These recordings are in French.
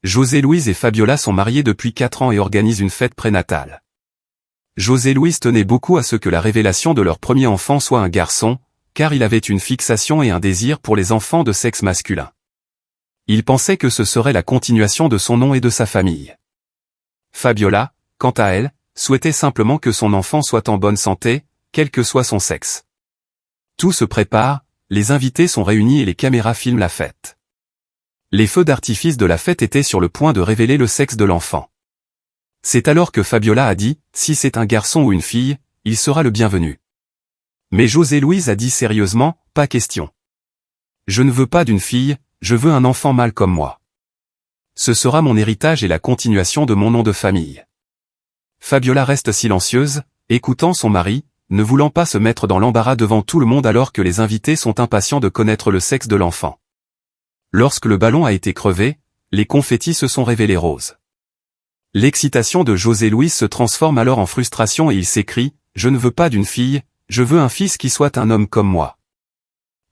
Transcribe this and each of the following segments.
José Louise et Fabiola sont mariés depuis 4 ans et organisent une fête prénatale. José Louise tenait beaucoup à ce que la révélation de leur premier enfant soit un garçon, car il avait une fixation et un désir pour les enfants de sexe masculin. Il pensait que ce serait la continuation de son nom et de sa famille. Fabiola, quant à elle, souhaitait simplement que son enfant soit en bonne santé, quel que soit son sexe. Tout se prépare, les invités sont réunis et les caméras filment la fête. Les feux d'artifice de la fête étaient sur le point de révéler le sexe de l'enfant. C'est alors que Fabiola a dit, si c'est un garçon ou une fille, il sera le bienvenu. Mais José Louise a dit sérieusement, pas question. Je ne veux pas d'une fille, je veux un enfant mâle comme moi. Ce sera mon héritage et la continuation de mon nom de famille. Fabiola reste silencieuse, écoutant son mari, ne voulant pas se mettre dans l'embarras devant tout le monde alors que les invités sont impatients de connaître le sexe de l'enfant. Lorsque le ballon a été crevé, les confettis se sont révélés roses. L'excitation de José Louise se transforme alors en frustration et il s'écrie « Je ne veux pas d'une fille, je veux un fils qui soit un homme comme moi.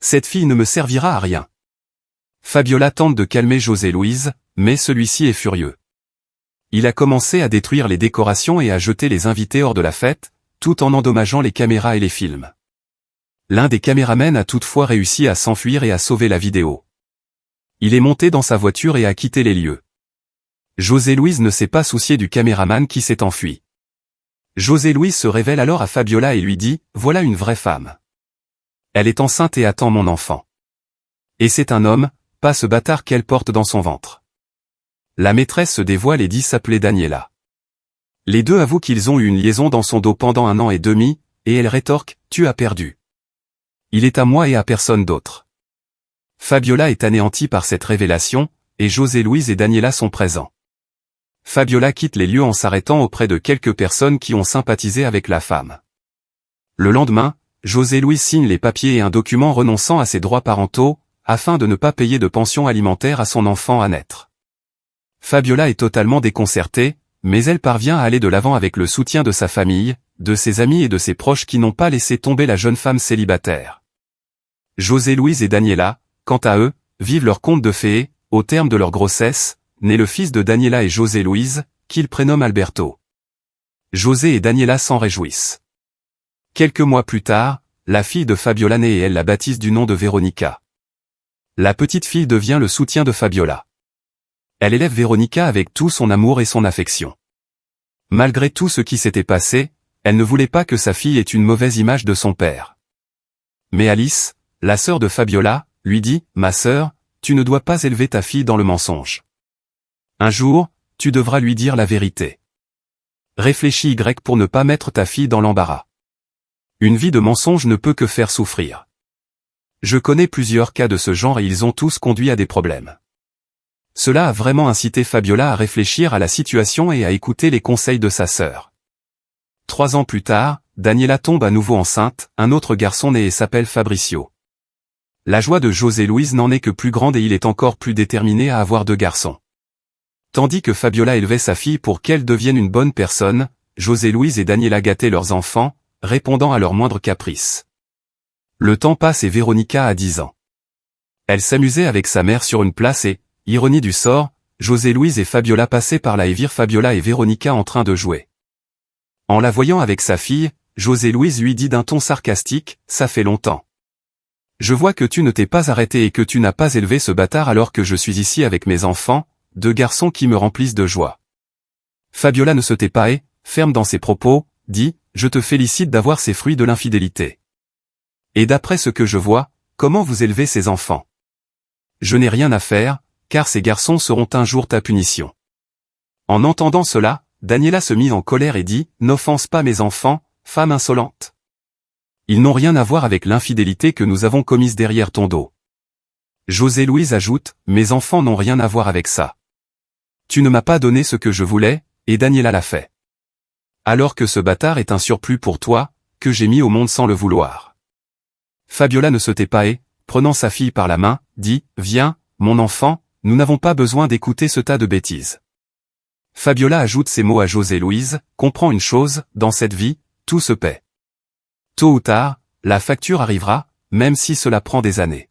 Cette fille ne me servira à rien. » Fabiola tente de calmer José Louise, mais celui-ci est furieux. Il a commencé à détruire les décorations et à jeter les invités hors de la fête, tout en endommageant les caméras et les films. L'un des caméramens a toutefois réussi à s'enfuir et à sauver la vidéo. Il est monté dans sa voiture et a quitté les lieux. José Louise ne s'est pas soucié du caméraman qui s'est enfui. José Louise se révèle alors à Fabiola et lui dit « Voilà une vraie femme. Elle est enceinte et attend mon enfant. Et c'est un homme, pas ce bâtard qu'elle porte dans son ventre. » La maîtresse se dévoile et dit s'appeler Daniela. Les deux avouent qu'ils ont eu une liaison dans son dos pendant 1 an et demi, et elle rétorque « Tu as perdu. Il est à moi et à personne d'autre. » Fabiola est anéantie par cette révélation, et José Louise et Daniela sont présents. Fabiola quitte les lieux en s'arrêtant auprès de quelques personnes qui ont sympathisé avec la femme. Le lendemain, José Louise signe les papiers et un document renonçant à ses droits parentaux, afin de ne pas payer de pension alimentaire à son enfant à naître. Fabiola est totalement déconcertée, mais elle parvient à aller de l'avant avec le soutien de sa famille, de ses amis et de ses proches qui n'ont pas laissé tomber la jeune femme célibataire. José Louise et Daniela, quant à eux, vivent leur conte de fées, au terme de leur grossesse, naît le fils de Daniela et José Louise, qu'ils prénomment Alberto. José et Daniela s'en réjouissent. Quelques mois plus tard, la fille de Fabiola naît et elle la baptise du nom de Véronica. La petite fille devient le soutien de Fabiola. Elle élève Véronica avec tout son amour et son affection. Malgré tout ce qui s'était passé, elle ne voulait pas que sa fille ait une mauvaise image de son père. Mais Alice, la sœur de Fabiola, lui dit « Ma sœur, tu ne dois pas élever ta fille dans le mensonge. Un jour, tu devras lui dire la vérité. Réfléchis Y pour ne pas mettre ta fille dans l'embarras. Une vie de mensonge ne peut que faire souffrir. Je connais plusieurs cas de ce genre et ils ont tous conduit à des problèmes. » Cela a vraiment incité Fabiola à réfléchir à la situation et à écouter les conseils de sa sœur. 3 ans plus tard, Daniela tombe à nouveau enceinte, un autre garçon naît et s'appelle Fabricio. La joie de José Louise n'en est que plus grande et il est encore plus déterminé à avoir 2 garçons. Tandis que Fabiola élevait sa fille pour qu'elle devienne une bonne personne, José Louise et Daniela gâtaient leurs enfants, répondant à leurs moindres caprices. Le temps passe et Véronica a 10 ans. Elle s'amusait avec sa mère sur une place et, ironie du sort, José Louise et Fabiola passaient par là et virent Fabiola et Véronica en train de jouer. En la voyant avec sa fille, José Louise lui dit d'un ton sarcastique, « Ça fait longtemps. Je vois que tu ne t'es pas arrêté et que tu n'as pas élevé ce bâtard alors que je suis ici avec mes enfants, 2 garçons qui me remplissent de joie. » Fabiola ne se tait pas et, ferme dans ses propos, dit, « Je te félicite d'avoir ces fruits de l'infidélité. Et d'après ce que je vois, comment vous élevez ces enfants? Je n'ai rien à faire, car ces garçons seront un jour ta punition. » En entendant cela, Daniela se mit en colère et dit, « N'offense pas mes enfants, femme insolente. Ils n'ont rien à voir avec l'infidélité que nous avons commise derrière ton dos. » José Louise ajoute, « Mes enfants n'ont rien à voir avec ça. Tu ne m'as pas donné ce que je voulais, et Daniela l'a fait. Alors que ce bâtard est un surplus pour toi, que j'ai mis au monde sans le vouloir. » Fabiola ne se tait pas et, prenant sa fille par la main, dit, « Viens, mon enfant, nous n'avons pas besoin d'écouter ce tas de bêtises. » Fabiola ajoute ces mots à José Louise, « Comprends une chose, dans cette vie, tout se paie. Tôt ou tard, la facture arrivera, même si cela prend des années.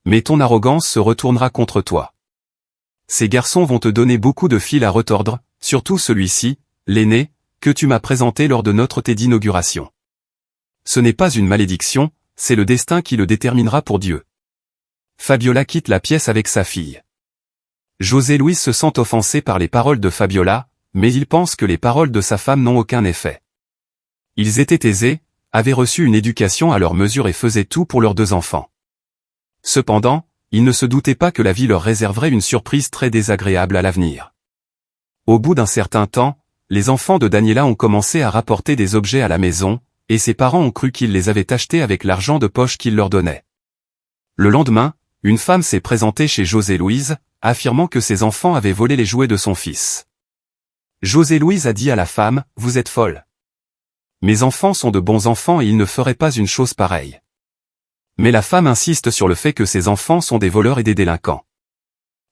Mais ton arrogance se retournera contre toi. Ces garçons vont te donner beaucoup de fil à retordre, surtout celui-ci, l'aîné, que tu m'as présenté lors de notre thé d'inauguration. Ce n'est pas une malédiction, c'est le destin qui le déterminera pour Dieu. Fabiola quitte la pièce avec sa fille. José Luis se sent offensé par les paroles de Fabiola, mais il pense que les paroles de sa femme n'ont aucun effet. Ils étaient aisés, avaient reçu une éducation à leur mesure et faisaient tout pour leurs 2 enfants. Cependant, ils ne se doutaient pas que la vie leur réserverait une surprise très désagréable à l'avenir. Au bout d'un certain temps, les enfants de Daniela ont commencé à rapporter des objets à la maison, et ses parents ont cru qu'ils les avaient achetés avec l'argent de poche qu'il leur donnait. Le lendemain, une femme s'est présentée chez José Luis, affirmant que ses enfants avaient volé les jouets de son fils. José Luis a dit à la femme, « Vous êtes folle. Mes enfants sont de bons enfants et ils ne feraient pas une chose pareille. » Mais la femme insiste sur le fait que ses enfants sont des voleurs et des délinquants.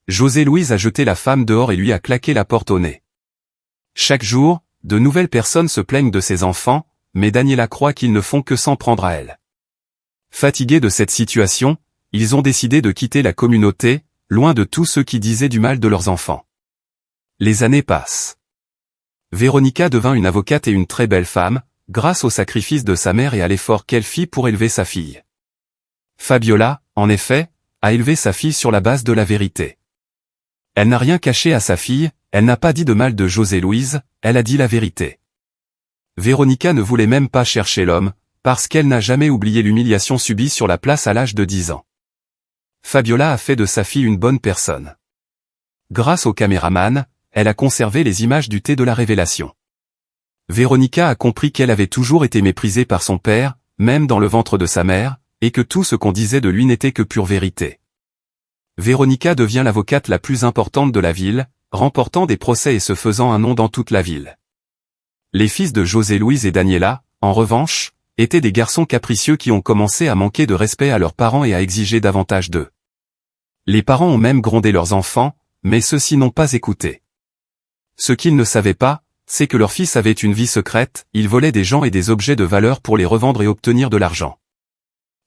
José Luis a jeté la femme dehors et lui a claqué la porte au nez. Chaque jour, de nouvelles personnes se plaignent de ses enfants, mais Daniela croit qu'ils ne font que s'en prendre à elle. Fatigués de cette situation, ils ont décidé de quitter la communauté, loin de tous ceux qui disaient du mal de leurs enfants. Les années passent. Véronica devint une avocate et une très belle femme, grâce au sacrifice de sa mère et à l'effort qu'elle fit pour élever sa fille. Fabiola, en effet, a élevé sa fille sur la base de la vérité. Elle n'a rien caché à sa fille, elle n'a pas dit de mal de José Luis, elle a dit la vérité. Véronica ne voulait même pas chercher l'homme, parce qu'elle n'a jamais oublié l'humiliation subie sur la place à l'âge de 10 ans. Fabiola a fait de sa fille une bonne personne. Grâce au caméraman, elle a conservé les images du thé de la révélation. Véronica a compris qu'elle avait toujours été méprisée par son père, même dans le ventre de sa mère, et que tout ce qu'on disait de lui n'était que pure vérité. Véronica devient l'avocate la plus importante de la ville, remportant des procès et se faisant un nom dans toute la ville. Les fils de José Luis et Daniela, en revanche, étaient des garçons capricieux qui ont commencé à manquer de respect à leurs parents et à exiger davantage d'eux. Les parents ont même grondé leurs enfants, mais ceux-ci n'ont pas écouté. Ce qu'ils ne savaient pas, c'est que leur fils avait une vie secrète, il volait des gens et des objets de valeur pour les revendre et obtenir de l'argent.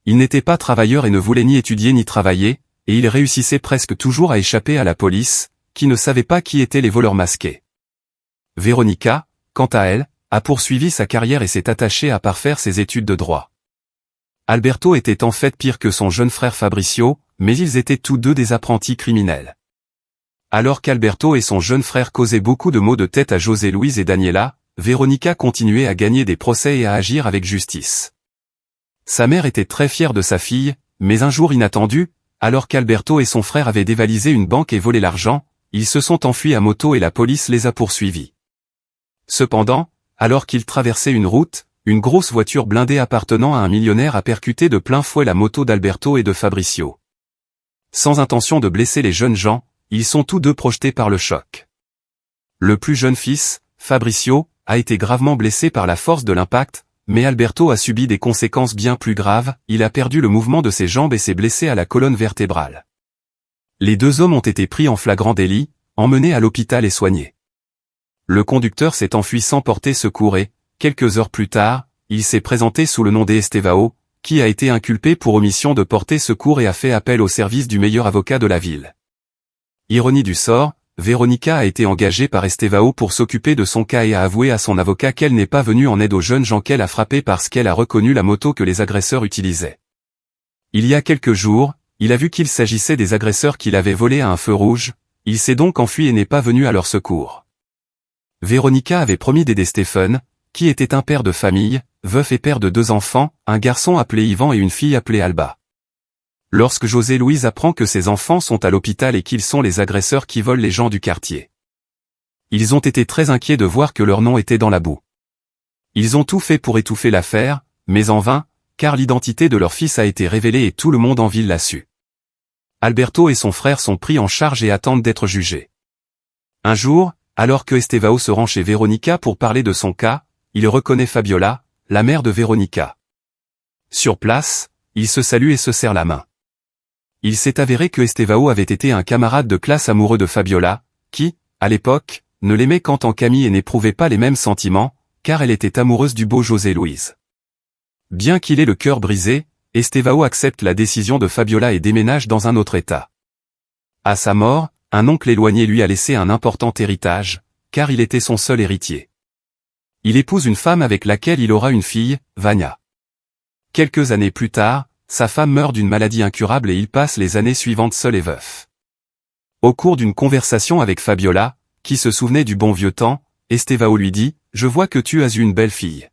Il n'était pas travailleur et ne voulait ni étudier ni travailler, et il réussissait presque toujours à échapper à la police, qui ne savait pas qui étaient les voleurs masqués. Véronica, quant à elle, a poursuivi sa carrière et s'est attachée à parfaire ses études de droit. Alberto était en fait pire que son jeune frère Fabricio, mais ils étaient tous deux des apprentis criminels. Alors qu'Alberto et son jeune frère causaient beaucoup de maux de tête à José Luis et Daniela, Véronica continuait à gagner des procès et à agir avec justice. Sa mère était très fière de sa fille, mais un jour inattendu, alors qu'Alberto et son frère avaient dévalisé une banque et volé l'argent, ils se sont enfuis à moto et la police les a poursuivis. Cependant, alors qu'ils traversaient une route, une grosse voiture blindée appartenant à un millionnaire a percuté de plein fouet la moto d'Alberto et de Fabricio. Sans intention de blesser les jeunes gens, ils sont tous deux projetés par le choc. Le plus jeune fils, Fabricio, a été gravement blessé par la force de l'impact, mais Alberto a subi des conséquences bien plus graves, il a perdu le mouvement de ses jambes et s'est blessé à la colonne vertébrale. Les 2 hommes ont été pris en flagrant délit, emmenés à l'hôpital et soignés. Le conducteur s'est enfui sans porter secours et, quelques heures plus tard, il s'est présenté sous le nom d'Estevao, qui a été inculpé pour omission de porter secours et a fait appel au service du meilleur avocat de la ville. Ironie du sort, Véronica a été engagée par Estevao pour s'occuper de son cas et a avoué à son avocat qu'elle n'est pas venue en aide aux jeunes gens qu'elle a frappés parce qu'elle a reconnu la moto que les agresseurs utilisaient. Il y a quelques jours, il a vu qu'il s'agissait des agresseurs qu'il avait volés à un feu rouge, il s'est donc enfui et n'est pas venu à leur secours. Véronica avait promis d'aider Stephen, qui était un père de famille, veuf et père de 2 enfants, un garçon appelé Ivan et une fille appelée Alba. Lorsque José Luis apprend que ses enfants sont à l'hôpital et qu'ils sont les agresseurs qui volent les gens du quartier. Ils ont été très inquiets de voir que leur nom était dans la boue. Ils ont tout fait pour étouffer l'affaire, mais en vain, car l'identité de leur fils a été révélée et tout le monde en ville l'a su. Alberto et son frère sont pris en charge et attendent d'être jugés. Un jour, alors que Estevao se rend chez Véronica pour parler de son cas, il reconnaît Fabiola, la mère de Véronica. Sur place, ils se saluent et se serrent la main. Il s'est avéré que Estevao avait été un camarade de classe amoureux de Fabiola, qui, à l'époque, ne l'aimait qu'en tant qu'ami et n'éprouvait pas les mêmes sentiments, car elle était amoureuse du beau José Luis. Bien qu'il ait le cœur brisé, Estevao accepte la décision de Fabiola et déménage dans un autre état. À sa mort, un oncle éloigné lui a laissé un important héritage, car il était son seul héritier. Il épouse une femme avec laquelle il aura une fille, Vania. Quelques années plus tard, sa femme meurt d'une maladie incurable et il passe les années suivantes seul et veuf. Au cours d'une conversation avec Fabiola, qui se souvenait du bon vieux temps, Estevao lui dit « Je vois que tu as eu une belle fille.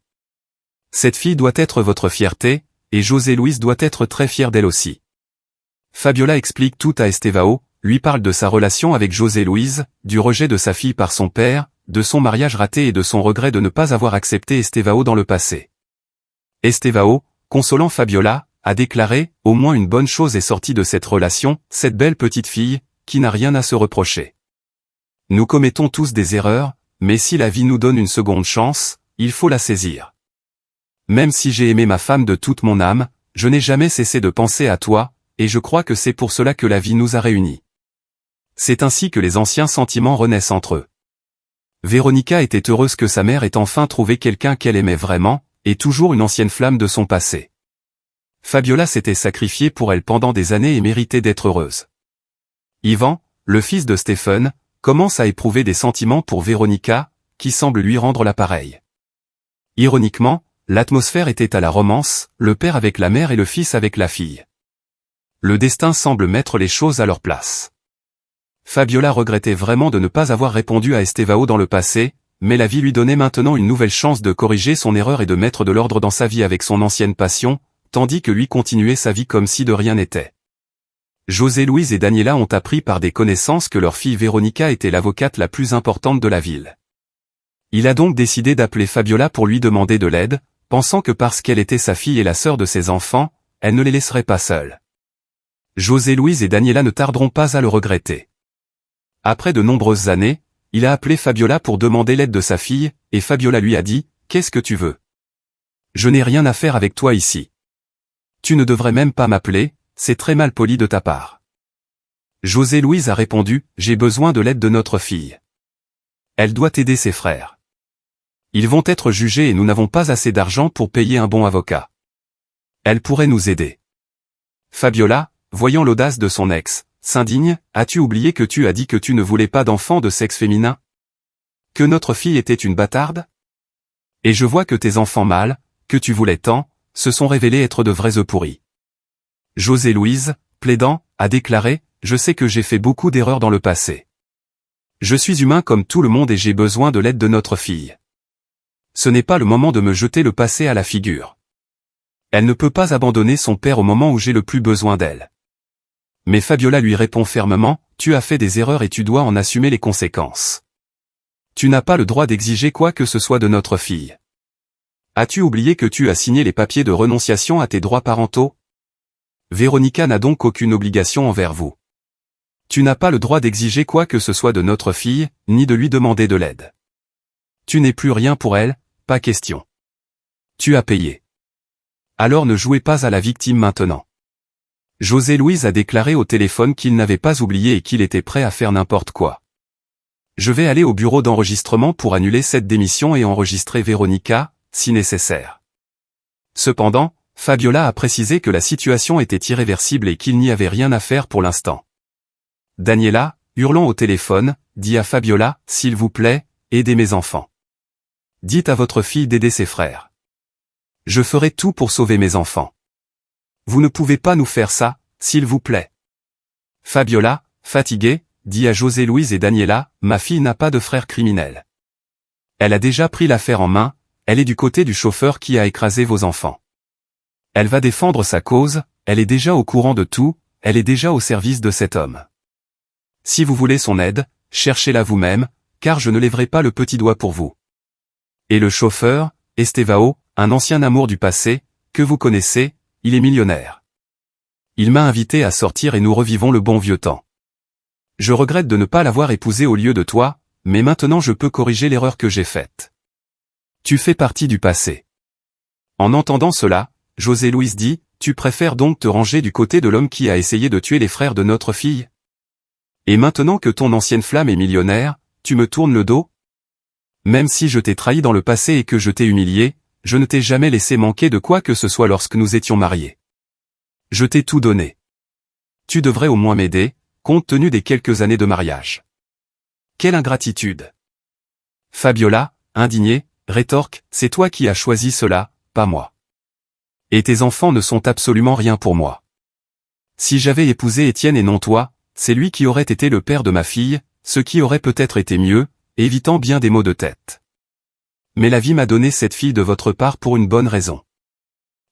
Cette fille doit être votre fierté, et José Luis doit être très fier d'elle aussi. » Fabiola explique tout à Estevao, lui parle de sa relation avec José Luis, du rejet de sa fille par son père, de son mariage raté et de son regret de ne pas avoir accepté Estevao dans le passé. Estevao, consolant Fabiola, a déclaré « Au moins une bonne chose est sortie de cette relation, cette belle petite fille, qui n'a rien à se reprocher. Nous commettons tous des erreurs, mais si la vie nous donne une seconde chance, il faut la saisir. Même si j'ai aimé ma femme de toute mon âme, je n'ai jamais cessé de penser à toi, et je crois que c'est pour cela que la vie nous a réunis. » C'est ainsi que les anciens sentiments renaissent entre eux. Véronica était heureuse que sa mère ait enfin trouvé quelqu'un qu'elle aimait vraiment, et toujours une ancienne flamme de son passé. Fabiola s'était sacrifiée pour elle pendant des années et méritait d'être heureuse. Ivan, le fils de Stephen, commence à éprouver des sentiments pour Véronica, qui semble lui rendre l'appareil. Ironiquement, l'atmosphère était à la romance, le père avec la mère et le fils avec la fille. Le destin semble mettre les choses à leur place. Fabiola regrettait vraiment de ne pas avoir répondu à Estevao dans le passé, mais la vie lui donnait maintenant une nouvelle chance de corriger son erreur et de mettre de l'ordre dans sa vie avec son ancienne passion, tandis que lui continuait sa vie comme si de rien n'était. José Luis et Daniela ont appris par des connaissances que leur fille Véronica était l'avocate la plus importante de la ville. Il a donc décidé d'appeler Fabiola pour lui demander de l'aide, pensant que parce qu'elle était sa fille et la sœur de ses enfants, elle ne les laisserait pas seuls. José Luis et Daniela ne tarderont pas à le regretter. Après de nombreuses années, il a appelé Fabiola pour demander l'aide de sa fille, et Fabiola lui a dit « Qu'est-ce que tu veux ? Je n'ai rien à faire avec toi ici. Tu ne devrais même pas m'appeler, c'est très mal poli de ta part. » José Luis a répondu « J'ai besoin de l'aide de notre fille. Elle doit aider ses frères. Ils vont être jugés et nous n'avons pas assez d'argent pour payer un bon avocat. Elle pourrait nous aider. » Fabiola, voyant l'audace de son ex, s'indigne « As-tu oublié que tu as dit que tu ne voulais pas d'enfant de sexe féminin ? Que notre fille était une bâtarde ? Et je vois que tes enfants mâles, que tu voulais tant, se sont révélés être de vrais œufs pourris. » José Luis, plaidant, a déclaré « Je sais que j'ai fait beaucoup d'erreurs dans le passé. Je suis humain comme tout le monde et j'ai besoin de l'aide de notre fille. Ce n'est pas le moment de me jeter le passé à la figure. Elle ne peut pas abandonner son père au moment où j'ai le plus besoin d'elle. » Mais Fabiola lui répond fermement, « Tu as fait des erreurs et tu dois en assumer les conséquences. Tu n'as pas le droit d'exiger quoi que ce soit de notre fille. As-tu oublié que tu as signé les papiers de renonciation à tes droits parentaux ? Véronica n'a donc aucune obligation envers vous. Tu n'as pas le droit d'exiger quoi que ce soit de notre fille, ni de lui demander de l'aide. Tu n'es plus rien pour elle, pas question. Tu as payé. Alors ne jouez pas à la victime maintenant. » José Luis a déclaré au téléphone qu'il n'avait pas oublié et qu'il était prêt à faire n'importe quoi. « Je vais aller au bureau d'enregistrement pour annuler cette démission et enregistrer Véronica, si nécessaire. » Cependant, Fabiola a précisé que la situation était irréversible et qu'il n'y avait rien à faire pour l'instant. Daniela, hurlant au téléphone, dit à Fabiola, « S'il vous plaît, aidez mes enfants. Dites à votre fille d'aider ses frères. Je ferai tout pour sauver mes enfants. Vous ne pouvez pas nous faire ça, s'il vous plaît. » Fabiola, fatiguée, dit à José Luis et Daniela, « Ma fille n'a pas de frère criminel. Elle a déjà pris l'affaire en main, elle est du côté du chauffeur qui a écrasé vos enfants. Elle va défendre sa cause, elle est déjà au courant de tout, elle est déjà au service de cet homme. Si vous voulez son aide, cherchez-la vous-même, car je ne lèverai pas le petit doigt pour vous. Et le chauffeur, Estevao, un ancien amour du passé, que vous connaissez, il est millionnaire. Il m'a invité à sortir et nous revivons le bon vieux temps. Je regrette de ne pas l'avoir épousé au lieu de toi, mais maintenant je peux corriger l'erreur que j'ai faite. Tu fais partie du passé. » En entendant cela, José Luis dit, « Tu préfères donc te ranger du côté de l'homme qui a essayé de tuer les frères de notre fille ? Et maintenant que ton ancienne flamme est millionnaire, tu me tournes le dos ? Même si je t'ai trahi dans le passé et que je t'ai humilié, je ne t'ai jamais laissé manquer de quoi que ce soit lorsque nous étions mariés. Je t'ai tout donné. Tu devrais au moins m'aider, compte tenu des quelques années de mariage. Quelle ingratitude! Fabiola, indignée, rétorque, c'est toi qui as choisi cela, pas moi. Et tes enfants ne sont absolument rien pour moi. Si j'avais épousé Étienne et non toi, c'est lui qui aurait été le père de ma fille, ce qui aurait peut-être été mieux, évitant bien des maux de tête. Mais la vie m'a donné cette fille de votre part pour une bonne raison.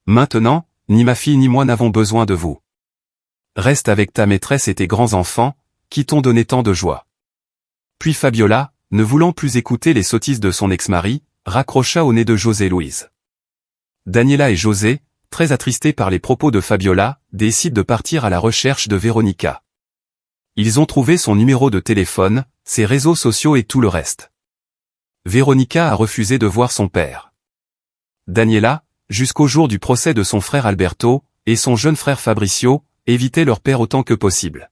Maintenant, ni ma fille ni moi n'avons besoin de vous. Reste avec ta maîtresse et tes grands-enfants, qui t'ont donné tant de joie. Puis Fabiola, ne voulant plus écouter les sottises de son ex-mari, raccrocha au nez de José Louise. Daniela et José, très attristés par les propos de Fabiola, décident de partir à la recherche de Véronica. Ils ont trouvé son numéro de téléphone, ses réseaux sociaux et tout le reste. Véronica a refusé de voir son père. Daniela, jusqu'au jour du procès de son frère Alberto, et son jeune frère Fabricio, évitaient leur père autant que possible.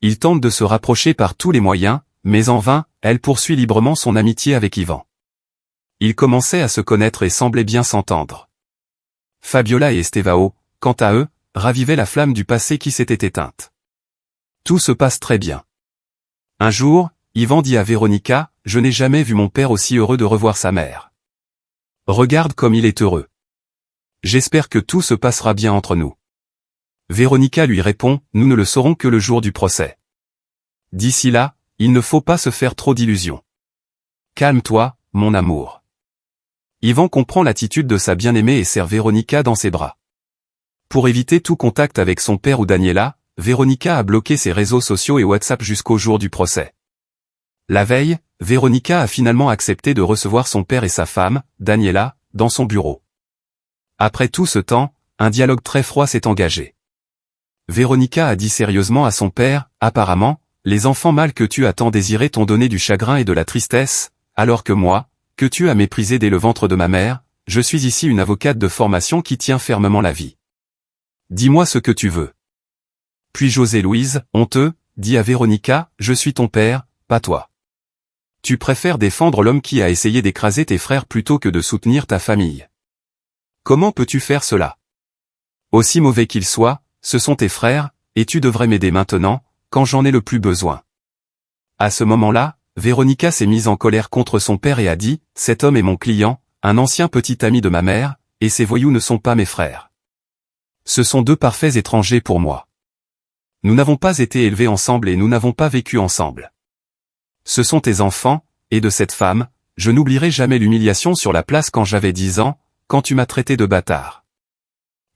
Ils tentent de se rapprocher par tous les moyens, mais en vain, elle poursuit librement son amitié avec Ivan. Ils commençaient à se connaître et semblaient bien s'entendre. Fabiola et Estevao, quant à eux, ravivaient la flamme du passé qui s'était éteinte. Tout se passe très bien. Un jour, Ivan dit à Véronica, « Je n'ai jamais vu mon père aussi heureux de revoir sa mère. Regarde comme il est heureux. J'espère que tout se passera bien entre nous. » Véronica lui répond, « Nous ne le saurons que le jour du procès. D'ici là, il ne faut pas se faire trop d'illusions. Calme-toi, mon amour. » Ivan comprend l'attitude de sa bien-aimée et serre Véronica dans ses bras. Pour éviter tout contact avec son père ou Daniela, Véronica a bloqué ses réseaux sociaux et WhatsApp jusqu'au jour du procès. La veille, Véronica a finalement accepté de recevoir son père et sa femme, Daniela, dans son bureau. Après tout ce temps, un dialogue très froid s'est engagé. Véronica a dit sérieusement à son père, « Apparemment, les enfants mâles que tu as tant désirés t'ont donné du chagrin et de la tristesse, alors que moi, que tu as méprisé dès le ventre de ma mère, je suis ici une avocate de formation qui tient fermement la vie. Dis-moi ce que tu veux. » Puis José Louise, honteux, dit à Véronica, « Je suis ton père, pas toi. Tu préfères défendre l'homme qui a essayé d'écraser tes frères plutôt que de soutenir ta famille. Comment peux-tu faire cela? Aussi mauvais qu'ils soient, ce sont tes frères, et tu devrais m'aider maintenant, quand j'en ai le plus besoin. » À ce moment-là, Véronica s'est mise en colère contre son père et a dit, « Cet homme est mon client, un ancien petit ami de ma mère, et ces voyous ne sont pas mes frères. Ce sont deux parfaits étrangers pour moi. Nous n'avons pas été élevés ensemble et nous n'avons pas vécu ensemble. Ce sont tes enfants, et de cette femme, je n'oublierai jamais l'humiliation sur la place quand j'avais 10 ans, quand tu m'as traité de bâtard.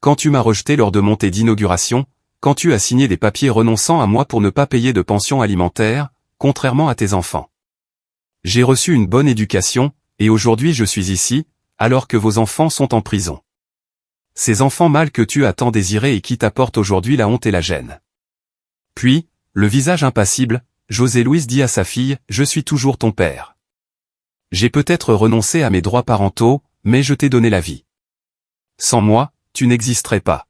Quand tu m'as rejeté lors de mon thé d'inauguration, quand tu as signé des papiers renonçant à moi pour ne pas payer de pension alimentaire, contrairement à tes enfants. J'ai reçu une bonne éducation, et aujourd'hui je suis ici, alors que vos enfants sont en prison. Ces enfants mâles que tu as tant désirés et qui t'apportent aujourd'hui la honte et la gêne. » Puis, le visage impassible, José Louise dit à sa fille, « Je suis toujours ton père. J'ai peut-être renoncé à mes droits parentaux, mais je t'ai donné la vie. Sans moi, tu n'existerais pas.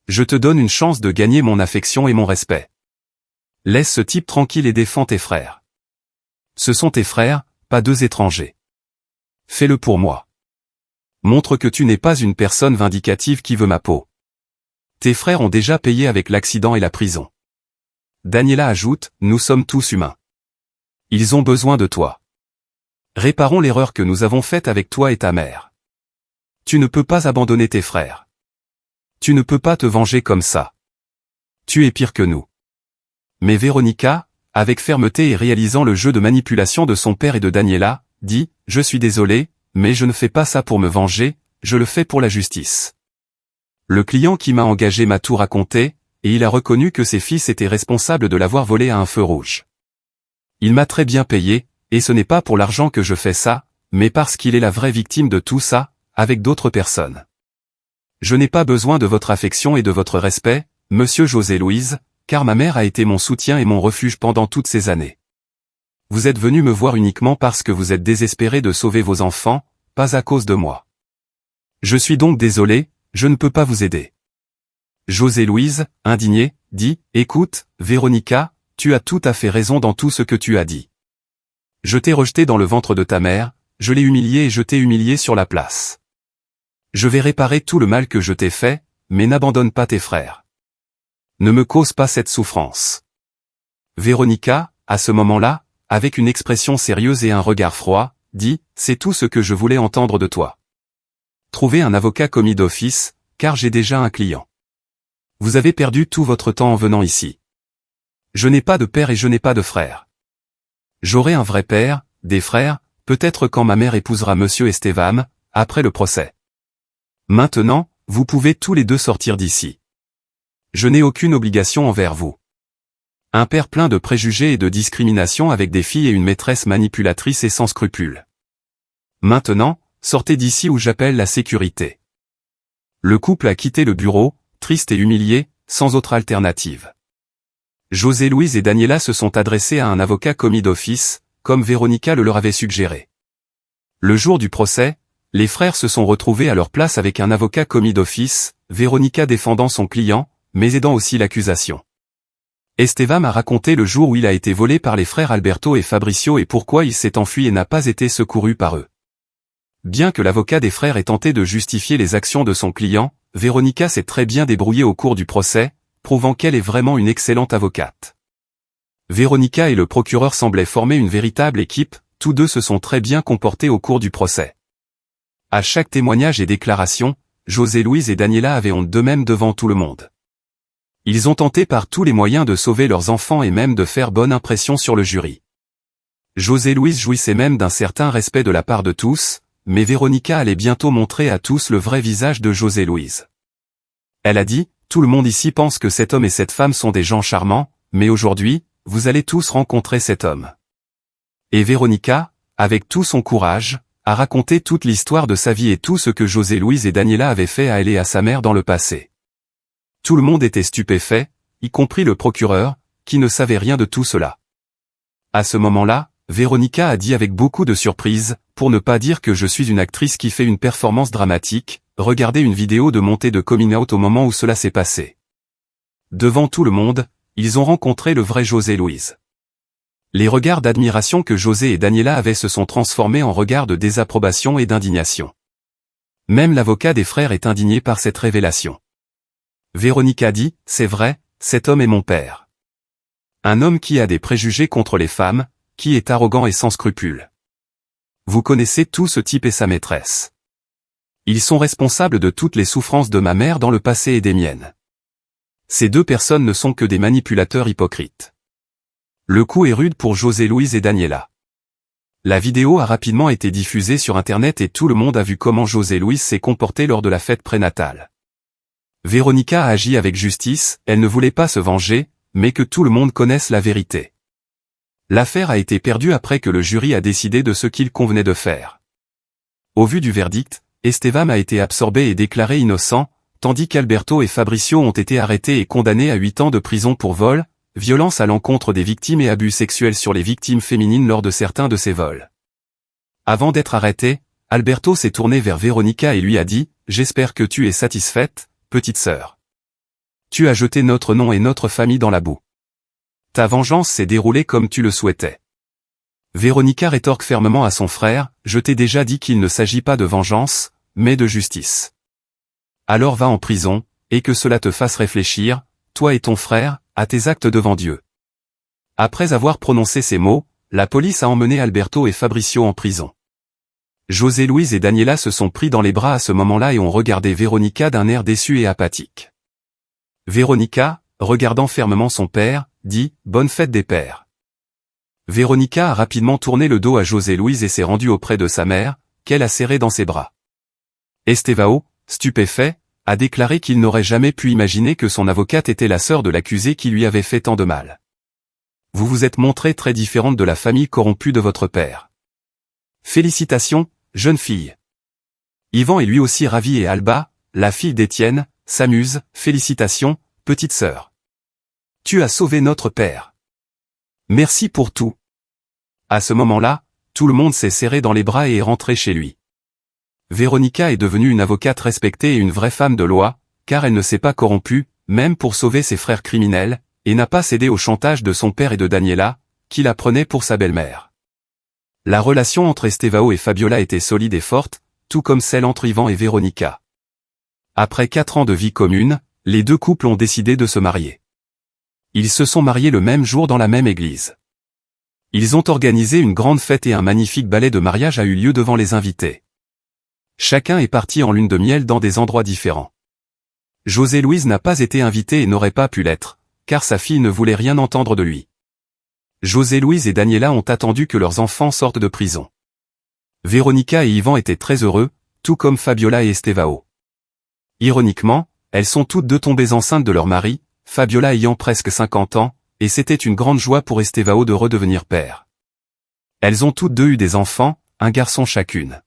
Je te donne une chance de gagner mon affection et mon respect. Laisse ce type tranquille et défends tes frères. Ce sont tes frères, pas deux étrangers. Fais-le pour moi. Montre que tu n'es pas une personne vindicative qui veut ma peau. Tes frères ont déjà payé avec l'accident et la prison. » Daniela ajoute, « Nous sommes tous humains. Ils ont besoin de toi. Réparons l'erreur que nous avons faite avec toi et ta mère. Tu ne peux pas abandonner tes frères. Tu ne peux pas te venger comme ça. Tu es pire que nous. » Mais Véronica, avec fermeté et réalisant le jeu de manipulation de son père et de Daniela, dit, « Je suis désolé, mais je ne fais pas ça pour me venger, je le fais pour la justice. Le client qui m'a engagé m'a tout raconté, et il a reconnu que ses fils étaient responsables de l'avoir volé à un feu rouge. Il m'a très bien payé, et ce n'est pas pour l'argent que je fais ça, mais parce qu'il est la vraie victime de tout ça, avec d'autres personnes. Je n'ai pas besoin de votre affection et de votre respect, monsieur José Louise, car ma mère a été mon soutien et mon refuge pendant toutes ces années. Vous êtes venu me voir uniquement parce que vous êtes désespéré de sauver vos enfants, pas à cause de moi. Je suis donc désolé, je ne peux pas vous aider. » José Louise, indigné, dit, « Écoute, Véronica, tu as tout à fait raison dans tout ce que tu as dit. Je t'ai rejeté dans le ventre de ta mère, je l'ai humilié et je t'ai humilié sur la place. Je vais réparer tout le mal que je t'ai fait, mais n'abandonne pas tes frères. Ne me cause pas cette souffrance. Véronica, à ce moment-là, avec une expression sérieuse et un regard froid, dit « C'est tout ce que je voulais entendre de toi. Trouvez un avocat commis d'office, car j'ai déjà un client. Vous avez perdu tout votre temps en venant ici. Je n'ai pas de père et je n'ai pas de frère. J'aurai un vrai père, des frères, peut-être quand ma mère épousera Monsieur Estevam, après le procès. Maintenant, vous pouvez tous les deux sortir d'ici. Je n'ai aucune obligation envers vous. Un père plein de préjugés et de discrimination avec des filles et une maîtresse manipulatrice et sans scrupules. Maintenant, sortez d'ici ou j'appelle la sécurité. » Le couple a quitté le bureau, triste et humilié, sans autre alternative. José Luis et Daniela se sont adressés à un avocat commis d'office, comme Véronica le leur avait suggéré. Le jour du procès, les frères se sont retrouvés à leur place avec un avocat commis d'office, Véronica défendant son client, mais aidant aussi l'accusation. Estevam a raconté le jour où il a été volé par les frères Alberto et Fabricio et pourquoi il s'est enfui et n'a pas été secouru par eux. Bien que l'avocat des frères ait tenté de justifier les actions de son client, Véronica s'est très bien débrouillée au cours du procès, prouvant qu'elle est vraiment une excellente avocate. Véronica et le procureur semblaient former une véritable équipe, tous deux se sont très bien comportés au cours du procès. À chaque témoignage et déclaration, José Luis et Daniela avaient honte d'eux-mêmes devant tout le monde. Ils ont tenté par tous les moyens de sauver leurs enfants et même de faire bonne impression sur le jury. José Luis jouissait même d'un certain respect de la part de tous, mais Véronica allait bientôt montrer à tous le vrai visage de José Luis. Elle a dit, « Tout le monde ici pense que cet homme et cette femme sont des gens charmants, mais aujourd'hui, vous allez tous rencontrer cet homme. » Et Véronica, avec tout son courage, a raconté toute l'histoire de sa vie et tout ce que José Luis et Daniela avaient fait à elle et à sa mère dans le passé. Tout le monde était stupéfait, y compris le procureur, qui ne savait rien de tout cela. À ce moment-là, Véronica a dit avec beaucoup de surprise, pour ne pas dire que je suis une actrice qui fait une performance dramatique, regardez une vidéo de montée de coming out au moment où cela s'est passé. Devant tout le monde, ils ont rencontré le vrai José Luis. Les regards d'admiration que José et Daniela avaient se sont transformés en regards de désapprobation et d'indignation. Même l'avocat des frères est indigné par cette révélation. Véronica dit, « C'est vrai, cet homme est mon père. Un homme qui a des préjugés contre les femmes, qui est arrogant et sans scrupules. Vous connaissez tout ce type et sa maîtresse. Ils sont responsables de toutes les souffrances de ma mère dans le passé et des miennes. Ces deux personnes ne sont que des manipulateurs hypocrites. » Le coup est rude pour José Luis et Daniela. La vidéo a rapidement été diffusée sur Internet et tout le monde a vu comment José Luis s'est comporté lors de la fête prénatale. Véronica a agi avec justice, elle ne voulait pas se venger, mais que tout le monde connaisse la vérité. L'affaire a été perdue après que le jury a décidé de ce qu'il convenait de faire. Au vu du verdict, Estevam a été absorbé et déclaré innocent, tandis qu'Alberto et Fabricio ont été arrêtés et condamnés à 8 ans de prison pour vol, violence à l'encontre des victimes et abus sexuels sur les victimes féminines lors de certains de ces vols. Avant d'être arrêté, Alberto s'est tourné vers Véronica et lui a dit « J'espère que tu es satisfaite, petite sœur. Tu as jeté notre nom et notre famille dans la boue. Ta vengeance s'est déroulée comme tu le souhaitais. » Véronica rétorque fermement à son frère, « Je t'ai déjà dit qu'il ne s'agit pas de vengeance, mais de justice. Alors va en prison, et que cela te fasse réfléchir, toi et ton frère, à tes actes devant Dieu. » Après avoir prononcé ces mots, la police a emmené Alberto et Fabricio en prison. José Luis et Daniela se sont pris dans les bras à ce moment-là et ont regardé Véronica d'un air déçu et apathique. Véronica, regardant fermement son père, dit « Bonne fête des pères. » Véronica a rapidement tourné le dos à José Luis et s'est rendue auprès de sa mère, qu'elle a serrée dans ses bras. Estevao, stupéfait, a déclaré qu'il n'aurait jamais pu imaginer que son avocate était la sœur de l'accusé qui lui avait fait tant de mal. « Vous vous êtes montrée très différente de la famille corrompue de votre père. Félicitations, jeune fille. » Yvan est lui aussi ravi et Alba, la fille d'Étienne, s'amuse, « Félicitations, petite sœur. Tu as sauvé notre père. Merci pour tout. » À ce moment-là, tout le monde s'est serré dans les bras et est rentré chez lui. Véronica est devenue une avocate respectée et une vraie femme de loi, car elle ne s'est pas corrompue, même pour sauver ses frères criminels, et n'a pas cédé au chantage de son père et de Daniela, qui la prenait pour sa belle-mère. La relation entre Estevao et Fabiola était solide et forte, tout comme celle entre Yvan et Véronica. Après 4 ans de vie commune, les deux couples ont décidé de se marier. Ils se sont mariés le même jour dans la même église. Ils ont organisé une grande fête et un magnifique ballet de mariage a eu lieu devant les invités. Chacun est parti en lune de miel dans des endroits différents. José Luis n'a pas été invité et n'aurait pas pu l'être, car sa fille ne voulait rien entendre de lui. José Luis et Daniela ont attendu que leurs enfants sortent de prison. Véronica et Ivan étaient très heureux, tout comme Fabiola et Estevao. Ironiquement, elles sont toutes deux tombées enceintes de leur mari, Fabiola ayant presque 50 ans, et c'était une grande joie pour Estevao de redevenir père. Elles ont toutes deux eu des enfants, un garçon chacune.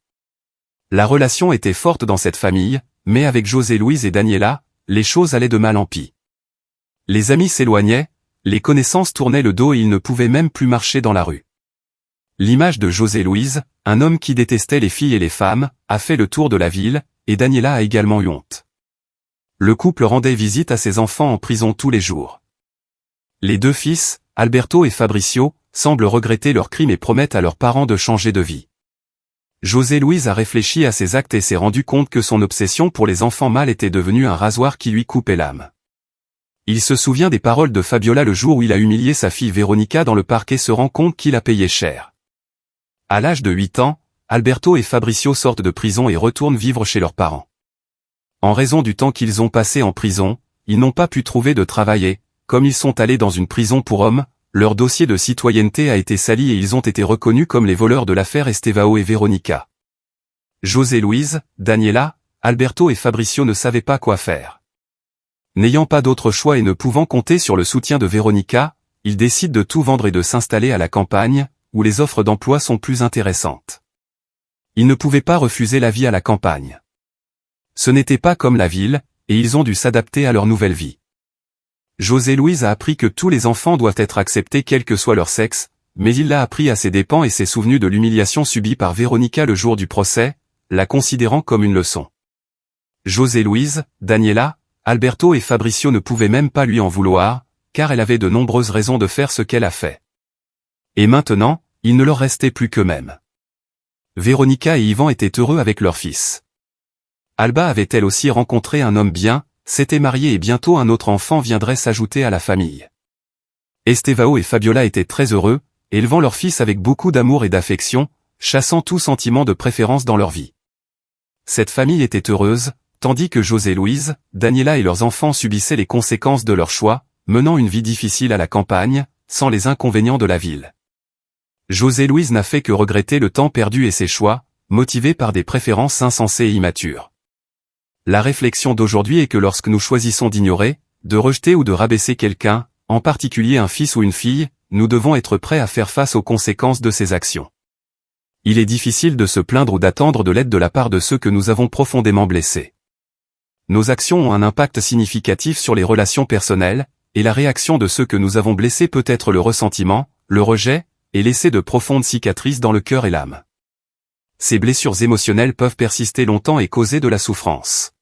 La relation était forte dans cette famille, mais avec José Luis et Daniela, les choses allaient de mal en pis. Les amis s'éloignaient, les connaissances tournaient le dos et ils ne pouvaient même plus marcher dans la rue. L'image de José Luis, un homme qui détestait les filles et les femmes, a fait le tour de la ville, et Daniela a également eu honte. Le couple rendait visite à ses enfants en prison tous les jours. Les deux fils, Alberto et Fabricio, semblent regretter leurs crimes et promettent à leurs parents de changer de vie. José Luis a réfléchi à ses actes et s'est rendu compte que son obsession pour les enfants mâles était devenue un rasoir qui lui coupait l'âme. Il se souvient des paroles de Fabiola le jour où il a humilié sa fille Véronica dans le parc et se rend compte qu'il a payé cher. À l'âge de 8 ans, Alberto et Fabricio sortent de prison et retournent vivre chez leurs parents. En raison du temps qu'ils ont passé en prison, ils n'ont pas pu trouver de travail et, comme ils sont allés dans une prison pour hommes, leur dossier de citoyenneté a été sali et ils ont été reconnus comme les voleurs de l'affaire Estevao et Véronica. José Luis, Daniela, Alberto et Fabricio ne savaient pas quoi faire. N'ayant pas d'autre choix et ne pouvant compter sur le soutien de Véronica, ils décident de tout vendre et de s'installer à la campagne, où les offres d'emploi sont plus intéressantes. Ils ne pouvaient pas refuser la vie à la campagne. Ce n'était pas comme la ville, et ils ont dû s'adapter à leur nouvelle vie. José Luis a appris que tous les enfants doivent être acceptés quel que soit leur sexe, mais il l'a appris à ses dépens et s'est souvenu de l'humiliation subie par Véronica le jour du procès, la considérant comme une leçon. José Luis, Daniela, Alberto et Fabricio ne pouvaient même pas lui en vouloir, car elle avait de nombreuses raisons de faire ce qu'elle a fait. Et maintenant, il ne leur restait plus qu'eux-mêmes. Véronica et Ivan étaient heureux avec leur fils. Alba avait elle aussi rencontré un homme bien, s'était mariée et bientôt un autre enfant viendrait s'ajouter à la famille. Estevao et Fabiola étaient très heureux, élevant leur fils avec beaucoup d'amour et d'affection, chassant tout sentiment de préférence dans leur vie. Cette famille était heureuse, tandis que José Luis, Daniela et leurs enfants subissaient les conséquences de leur choix, menant une vie difficile à la campagne, sans les inconvénients de la ville. José Luis n'a fait que regretter le temps perdu et ses choix, motivés par des préférences insensées et immatures. La réflexion d'aujourd'hui est que lorsque nous choisissons d'ignorer, de rejeter ou de rabaisser quelqu'un, en particulier un fils ou une fille, nous devons être prêts à faire face aux conséquences de ces actions. Il est difficile de se plaindre ou d'attendre de l'aide de la part de ceux que nous avons profondément blessés. Nos actions ont un impact significatif sur les relations personnelles, et la réaction de ceux que nous avons blessés peut être le ressentiment, le rejet, et laisser de profondes cicatrices dans le cœur et l'âme. Ces blessures émotionnelles peuvent persister longtemps et causer de la souffrance.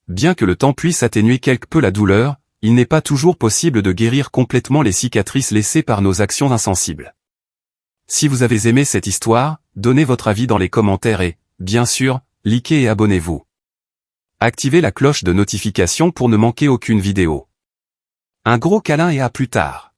Bien que le temps puisse atténuer quelque peu la douleur, il n'est pas toujours possible de guérir complètement les cicatrices laissées par nos actions insensibles. Si vous avez aimé cette histoire, donnez votre avis dans les commentaires et, bien sûr, likez et abonnez-vous. Activez la cloche de notification pour ne manquer aucune vidéo. Un gros câlin et à plus tard.